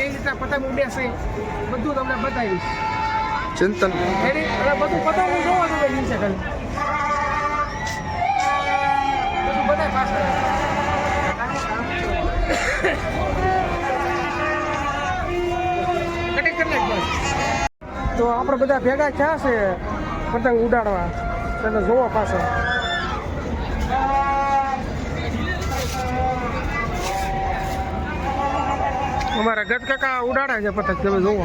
કઈ રીતના પતંગ ઉડે છે બધું તમને બતાવીશ. ચિંતન એટલે બધું પતંગ જોવાનું હોય નીચે ખાલી બધું બતાય પાછળ. તો આપણે બધા ભેગા થયા છે પતંગ ઉડાડવા એટલે જોવો પાછળ. અમારા ગત કાકા ઉડાડે છે પતંગ તમે જોવો.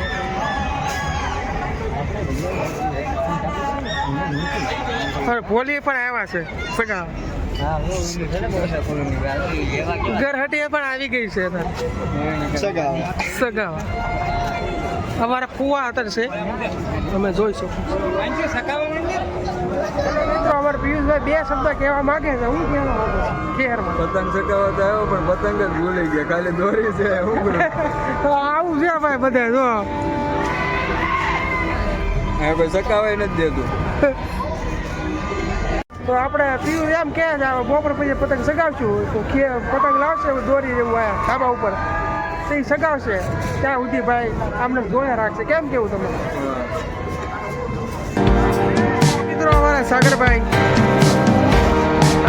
ભોલી પણ આવ્યા છે સગા ઘરહટી પણ આવી ગઈ છે સગા. અમારા ફુવા હતા છે અમે જોઈશું. મિત્રો અમારે પિયુષભાઈ બે શબ્દ કહેવા માંગે છે. હું કહેવા માંગુ ખેરમાં પતંગ ચગાવવા તો આવ્યો પણ પતંગ જ ભૂલી ગયા ખાલી દોરી છે. આવું છે ભાઈ બધા જો હા કોઈ ચકાવાય નથી દેતું. તો આપણે પીવું એમ કહે છે બપોર પછી પતંગ સગાવશું તો પતંગ લાવશે દોરી જેવું આયા ધાબા ઉપર તે સગાવશે ત્યાં સુધી ભાઈ આમને જોયા રાખશે. કેમ કેવું તમે મિત્રો? અમારા સાગરભાઈ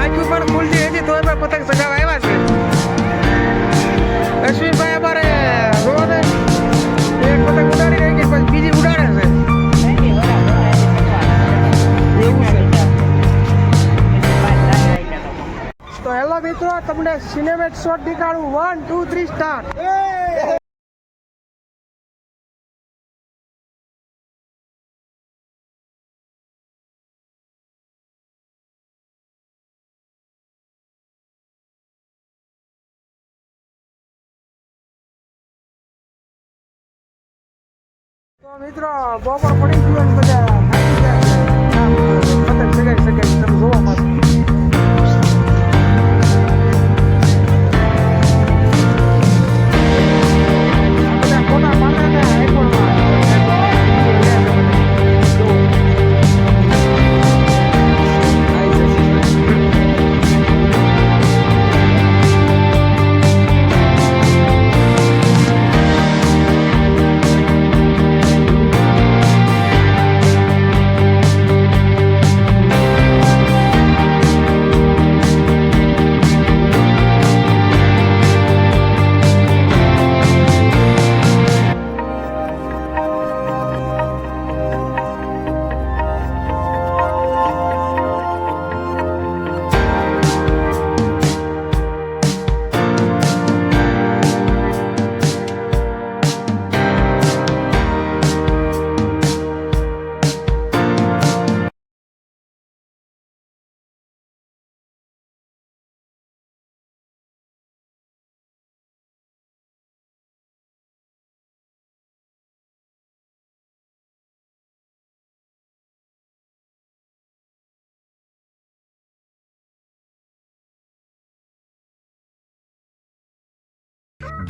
આખું પણ ખુલતી હતી તો એમાં પતંગ સગાવા આવ્યા છે. અશ્વિનભાઈ અમારે જોવો ને એક પતંગ ઉડાડી રહી ગઈ પછી બીજી ઉડાડે છે. તો હેલો મિત્રો તમને સિનેમેટ શોટ દેખાડું 1 2 3 સ્ટાર્ટ. તો મિત્રો બપોર પડી ગયું બધા પતંગ સગાઈ તમે જોવા મળશે.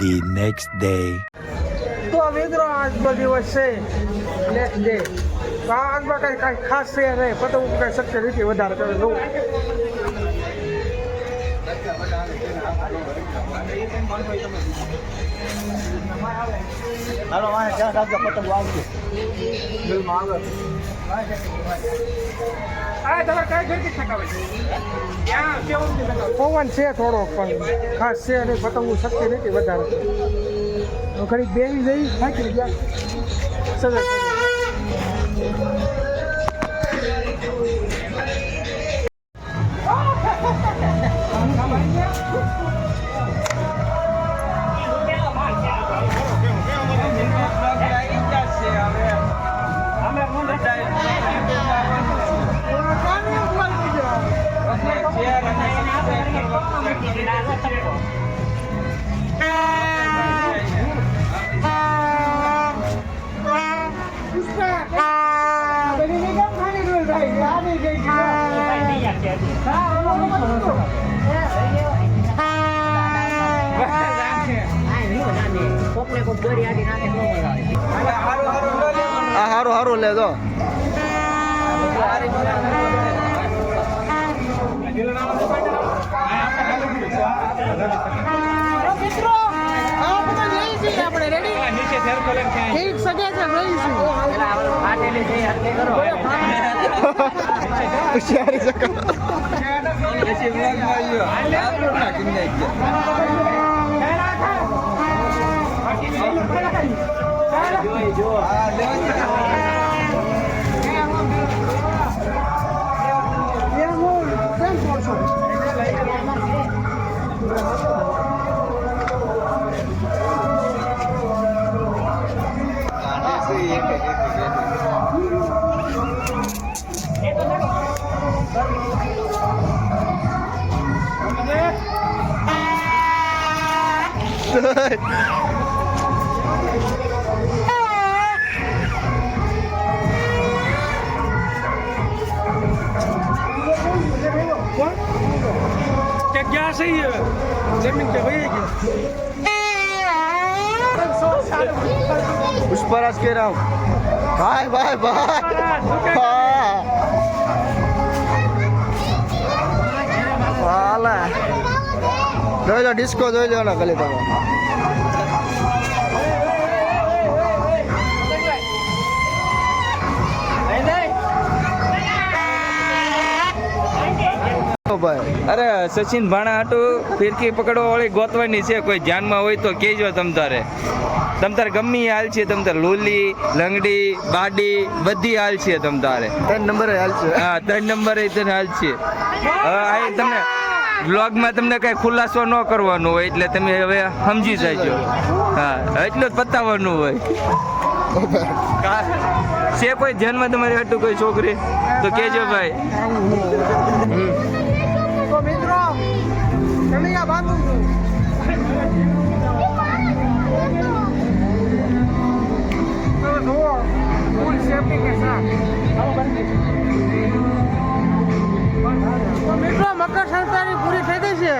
The next day. તો મિત્રો આજનો દિવસ છે નેક્સ્ટ ડે. આજમાં કાંઈ ખાસ છે નહીં. પતંગ કાંઈ શક્ય નથી વધારે તમે જોવું. પવન છે થોડો પણ ખાસ છે અને પતંગો શક્ય નથી વધારે. ઘડીક બેસી જઈ થાકી ગયા સગા. હારું હારું લેજો. મિત્રો આપણે રેડી ઠીક સગે છે જોઈશું હોશિયારી સકા પછી વ્લોગમાં આવ્યો આ રોટલા કિંદાઈ क्या सही है जमीन पे भैया पुष्पराज कह रहा हूँ भाई भाई भाई હાલા જોઈ લો ડિસ્કો જોઈ લો ને ખાલી તમે ભાઈ અરે સચિન ભાણા હાટું ફિરકી પકડવા વાળી ગોતવાની છે કોઈ ધ્યાનમાં હોય તો કહેજો તમ તારે ગમી હાલ છે તમ તારે લોલી લંગડી બાડી બધી હાલ છે તમ તારે 3 નંબર હાલ છે હા 3 નંબર તને હાલ છે હવે આ તમને વ્લોગમાં તમને કઈ ખુલાસો ન કરવાનો હોય એટલે તમે હવે સમજી જાજો હા એટલું જ પતાવવાનું હોય છે કોઈ ધ્યાનમાં તમારી હાટું કોઈ છોકરી તો કહેજો ભાઈ તો મિત્રો તમે આ બાંધું છું તો જુઓ ફૂલ સેફટી કે સાથ તો મિત્રો મકર સંક્રાંતિ પૂરી થઈ ગઈ છે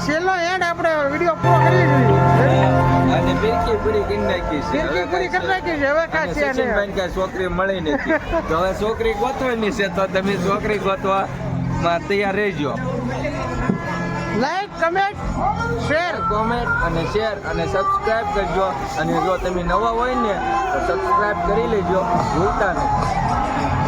છેલ્લો એન્ડ આપણે વિડીયો પૂરો કરી દીધો અને ફિરકી પૂરી કરી નાખી છે ફિરકી પૂરી કરી નાખી છે હવે કાંઈ છે નહીં. સચિનભાઈ કાંઈ છોકરી મળી નથી તો હવે છોકરી ગોતવાની છે તો તમે છોકરી ગોતવામાં તૈયાર રહેજો લાઈક કમેન્ટ શેર કોમેન્ટ અને શેર અને સબસ્ક્રાઇબ કરજો અને જો તમે નવા હોય ને તો સબસ્ક્રાઇબ કરી લેજો ભૂલતા નહીં